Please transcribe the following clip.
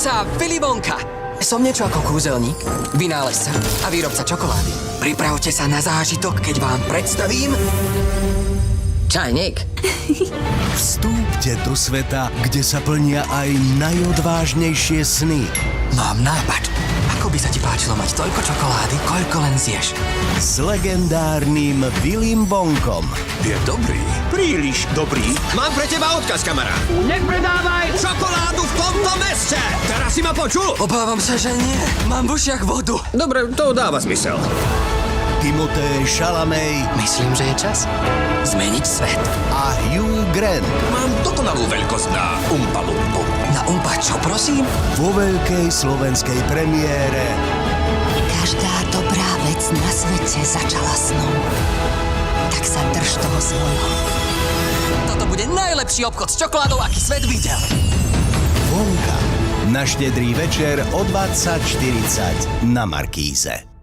sa Willy Wonka. Som niečo ako kúzelník, vynálezca a výrobca čokolády. Pripravte sa na zážitok, keď vám predstavím... Čajník. Vstúpte do sveta, kde sa plnia aj najodvážnejšie sny. Mám nápad. Ako by sa ti páčilo mať toľko čokolády, koľko len zješ? S legendárnym Willym Wonkom. Je dobrý. Príliš dobrý. Mám pre teba odkaz, kamarát. Nepredávaj! Čokoládu v tomto meste! Teraz si ma počul? Obávam sa, že nie. Mám v ušiach vodu. Dobre, to dáva zmysel. Timothée Chalamet Myslím, že je čas zmeniť svet. a Hugh Grant Mám dokonalú veľkosť na Umpa-Lumpu. Na umpa čo, prosím? vo veľkej slovenskej premiére Každá dobrá vec na svete začala snom. Tak sa drž toho svojho. Toto bude najlepší obchod s čokoládou, aký svet videl. Wonka na štedrý večer o 20:40 na Markíze.